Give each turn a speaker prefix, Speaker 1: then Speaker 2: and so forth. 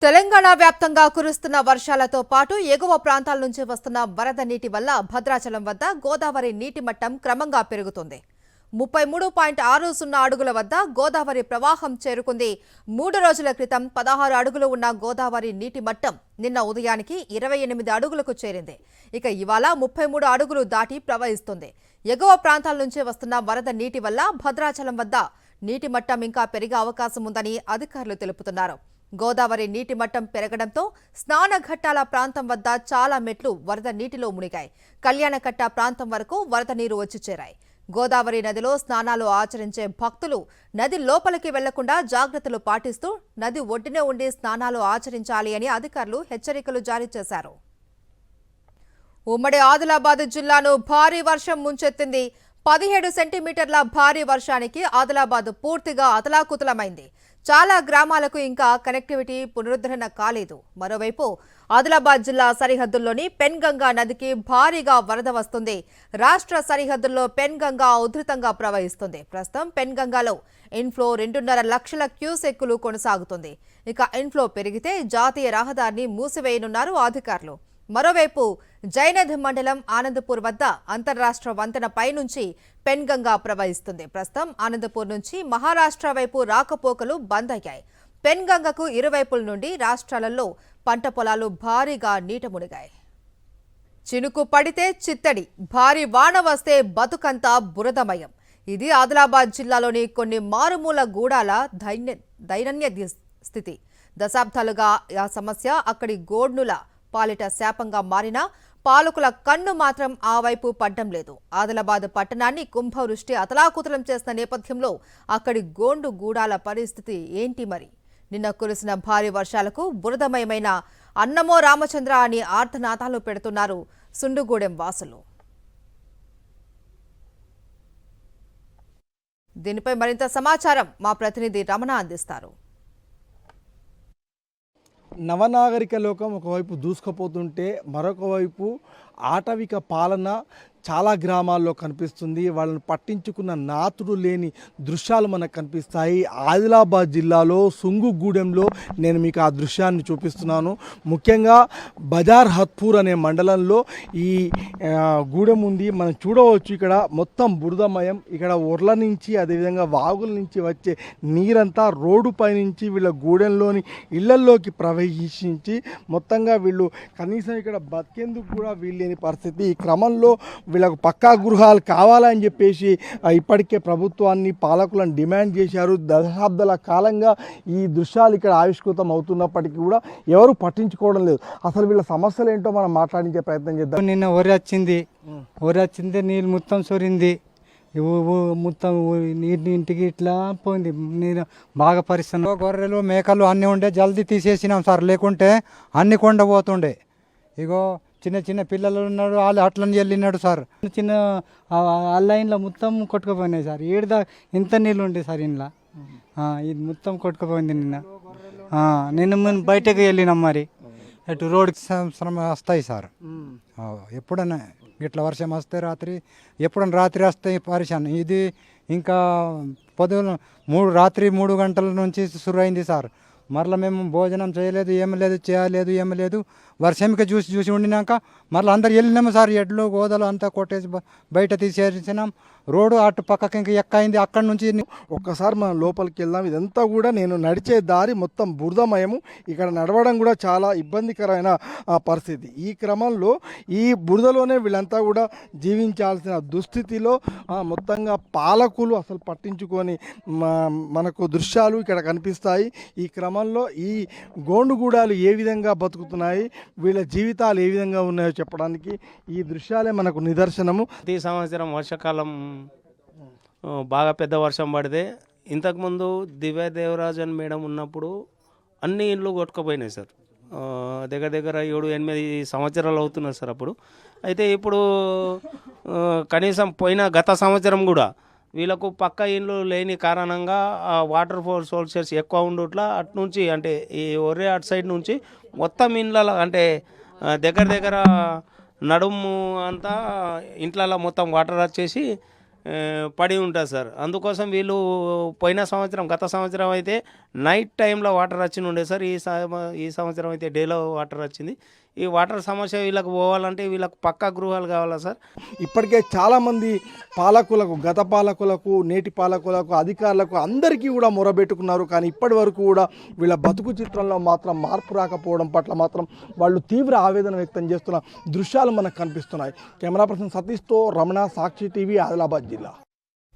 Speaker 1: తెలంగాణ వ్యాప్తంగా కురుస్తున్న వర్షాలతో పాటు ఎగువ ప్రాంతాల నుంచి వస్తున్న వరద నీటి వల్ల భద్రాచలం వద్ద గోదావరి నీటి మట్టం క్రమంగా పెరుగుతుంది. 33.60 అడుగుల వద్ద గోదావరి ప్రవాహం చేరుకుంది. 3 రోజుల క్రితం 16 అడుగులు ఉన్న గోదావరి నీటి మట్టం నిన్న ఉదయానికి 28 అడుగులకు చేరింది. ఇక ఇవాళ 33 అడుగులు దాటి ప్రవహిస్తుంది. ఎగువ ప్రాంతాల నుంచి వస్తున్న వరద నీటి వల్ల భద్రాచలం వద్ద నీటి మట్టం ఇంకా పెరిగే అవకాశం ఉందని అధికారులు తెలుపుతున్నారు. గోదావరి నీటి మట్టం పెరగడంతో స్నానఘట్టాల ప్రాంతం వద్ద చాలా మెట్లు వరద నీటిలో మునిగాయి. కళ్యాణకట్ట ప్రాంతం వరకు వరద నీరు వచ్చి చేరాయి. గోదావరి నదిలో స్నానాలు ఆచరించే భక్తులు నది లోపలికి వెళ్లకుండా జాగ్రత్తలు పాటిస్తూ నది ఒడ్డునే ఉండి స్నానాలు ఆచరించాలి అని అధికారులు హెచ్చరికలు జారీ చేశారు. ఉమ్మడి ఆదిలాబాద్ జిల్లాను భారీ వర్షం ముంచెత్తింది. 17 సెంటీమీటర్ల భారీ వర్షానికి ఆదిలాబాద్ పూర్తిగా అతలాకుతలమైంది. చాలా గ్రామాలకు ఇంకా కనెక్టివిటీ పునరుద్ధరణ కాలేదు. మరోవైపు ఆదిలాబాద్ జిల్లా సరిహద్దుల్లోని పెన్గంగా నదికి భారీగా వరద వస్తుంది. రాష్ట్ర సరిహద్దుల్లో పెన్గంగా ఉధృతంగా ప్రవహిస్తుంది. ప్రస్తుతం పెన్గంగాలో ఇన్ఫ్లో 2.5 లక్షల క్యూసెక్కులు కొనసాగుతుంది. ఇక ఇన్ఫ్లో పెరిగితే జాతీయ రహదారిని మూసివేయనున్నారు అధికారులు. మరోవైపు జైనథ్ మండలం ఆనందపూర్ వద్ద అంతర్రాష్ట్ర వంతెనపై నుంచి పెన్గంగా ప్రవహిస్తుంది. ప్రస్తుతం ఆనందపూర్ నుంచి మహారాష్ట్ర వైపు రాకపోకలు బంద్ అయ్యాయి. పెన్గంగకు ఇరువైపుల నుండి రాష్ట్రాలలో పంట పొలాలు భారీగా నీట మునిగాయి. చినుకు పడితే చిత్తడి, భారీ వాన వస్తే బతుకంతా బురదమయం. ఇది ఆదిలాబాద్ జిల్లాలోని కొన్ని మారుమూల గూడాల దైన్య స్థితి. దశాబ్దాలుగా ఆ సమస్య అక్కడి గోడ్నుల పాలిట శాపంగా మారినా పాలకుల కన్ను మాత్రం ఆ వైపు పడ్డం లేదు. ఆదిలాబాద్ పట్టణాన్ని కుంభవృష్టి అతలాకుతలం చేసిన నేపథ్యంలో అక్కడి గోండు గూడాల పరిస్థితి ఏంటి మరి? నిన్న కురిసిన భారీ వర్షాలకు బురదమయమైన అన్నమో రామచంద్ర అని ఆర్తనాదాలు పెడుతున్నారు సుండుగూడెం వాసులు. దీనిపై మరింత సమాచారం మా ప్రతినిధి రమణ అందిస్తారు.
Speaker 2: నవనాగరిక లోకం ఒకవైపు దూసుకుపోతుంటే మరొక వైపు ఆటవిక పాలన చాలా గ్రామాల్లో కనిపిస్తుంది. వాళ్ళని పట్టించుకున్న నాతుడు లేని దృశ్యాలు మనకు కనిపిస్తాయి. ఆదిలాబాద్ జిల్లాలో సుంగుగూడెంలో నేను మీకు ఆ దృశ్యాన్ని చూపిస్తున్నాను. ముఖ్యంగా బజార్ హత్పూర్ అనే మండలంలో ఈ గూడెం ఉంది. మనం చూడవచ్చు ఇక్కడ మొత్తం బురదమయం. ఇక్కడ ఒర్ల నుంచి అదేవిధంగా వాగుల నుంచి వచ్చే నీరంతా రోడ్డుపై నుంచి వీళ్ళ గూడెంలోని ఇళ్లల్లోకి ప్రవహించి మొత్తంగా వీళ్ళు కనీసం ఇక్కడ బతికేందుకు కూడా వీళ్ళని పరిస్థితి. ఈ క్రమంలో వీళ్ళకు పక్కా గృహాలు కావాలని చెప్పేసి ఇప్పటికే ప్రభుత్వాన్ని పాలకులను డిమాండ్ చేశారు. దశాబ్దాల కాలంగా ఈ దృశ్యాలు ఇక్కడ ఆవిష్కృతం అవుతున్నప్పటికీ కూడా ఎవరు పట్టించుకోవడం లేదు. అసలు వీళ్ళ సమస్యలు ఏంటో మనం మాట్లాడించే ప్రయత్నం చేద్దాం.
Speaker 3: నిన్న ఒరి వచ్చింది నీళ్ళు మొత్తం సొరింది. మొత్తం నీటి ఇంటికి ఇట్లా పోయింది. నేను బాగా పరిస్థితి. గొర్రెలు మేకలు అన్నీ ఉండే జల్దీ తీసేసినాం సార్, లేకుంటే అన్ని కొండ పోతుండే. ఇగో చిన్న చిన్న పిల్లలు ఉన్నాడు, వాళ్ళు అట్లని వెళ్ళినాడు సార్. చిన్న లైన్లో మొత్తం కొట్టుకుపోయినాయి సార్. ఏడుదా ఇంత నీళ్ళు ఉండే సార్ ఇంట్లో. ఇది మొత్తం కొట్టుకుపోయింది నిన్న బయటకు వెళ్ళినాం. మరి అటు రోడ్కి శ్రమ వస్తాయి సార్. ఎప్పుడన్నా ఇట్లా వర్షం వస్తే రాత్రి, ఎప్పుడన్నా రాత్రి వస్తాయి పరిశాన్. ఇది ఇంకా పొద్దున రాత్రి 3 గంటల నుంచి సురైంది సార్. మరలా మేము భోజనం చేయలేదు, ఏమి లేదు, చేయలేదు, ఏమి లేదు. వర్షంకి చూసి ఉండినాక మరలా అందరు వెళ్ళినాము సార్. ఎడ్లు గోదలు అంతా కొట్టేసి బయట తీసేసినాం. రోడ్డు అటు పక్కకి ఇంకా ఎక్కైంది. అక్కడి నుంచి
Speaker 2: ఒక్కసారి మనం లోపలికి వెళ్దాం. ఇదంతా కూడా నేను నడిచే దారి మొత్తం బురదమయము. ఇక్కడ నడవడం కూడా చాలా ఇబ్బందికరమైన పరిస్థితి. ఈ క్రమంలో ఈ బురదలోనే వీళ్ళంతా కూడా జీవించాల్సిన దుస్థితిలో మొత్తంగా పాలకులు అసలు పట్టించుకొని మనకు దృశ్యాలు ఇక్కడ కనిపిస్తాయి. ఈ క్రమంలో ఈ గోండుగూడాలు ఏ విధంగా బతుకుతున్నాయి, వీళ్ళ జీవితాలు ఏ విధంగా ఉన్నాయో చెప్పడానికి ఈ దృశ్యాలే మనకు నిదర్శనము.
Speaker 4: ప్రతి సంవత్సరం వర్షాకాలం బాగా పెద్ద వర్షం పడితే, ఇంతకుముందు దివ్యదేవరాజన్ మేడం ఉన్నప్పుడు అన్ని ఇండ్లు కొట్టుకుపోయినాయి సార్. దగ్గర 7-8 సంవత్సరాలు అవుతున్నాయి సార్ అప్పుడు. అయితే ఇప్పుడు కనీసం గత సంవత్సరం కూడా వీళ్ళకు పక్క ఇండ్లు లేని కారణంగా వాటర్ సోర్సెస్ ఎక్కువ ఉండుట్లా అటు నుంచి అంటే ఈ ఒరే అటు సైడ్ నుంచి మొత్తం ఇండ్ల అంటే దగ్గర నడుము అంతా ఇంట్లలో మొత్తం వాటర్ వచ్చేసి పడి ఉంటుంది సార్. అందుకోసం వీళ్ళు గత సంవత్సరం అయితే నైట్ టైంలో వాటర్ వచ్చి ఉండే సార్. ఈ సంవత్సరం అయితే డేలో వాటర్ వచ్చింది. ఈ వాటర్ సమస్య వీళ్ళకి పోవాలంటే వీళ్ళకి పక్కా గృహాలు కావాలా సార్?
Speaker 2: ఇప్పటికే చాలామంది పాలకులకు, గత పాలకులకు, నేటి పాలకులకు, అధికారులకు అందరికీ కూడా మొరబెట్టుకున్నారు. కానీ ఇప్పటి వరకు కూడా వీళ్ళ బతుకు చిత్రంలో మాత్రం మార్పు రాకపోవడం పట్ల మాత్రం వాళ్ళు తీవ్ర ఆవేదన వ్యక్తం చేస్తున్న దృశ్యాలు మనకు కనిపిస్తున్నాయి. కెమెరా పర్సన్ సతీష్తో రమణ, సాక్షి టీవీ, ఆదిలాబాద్ జిల్లా.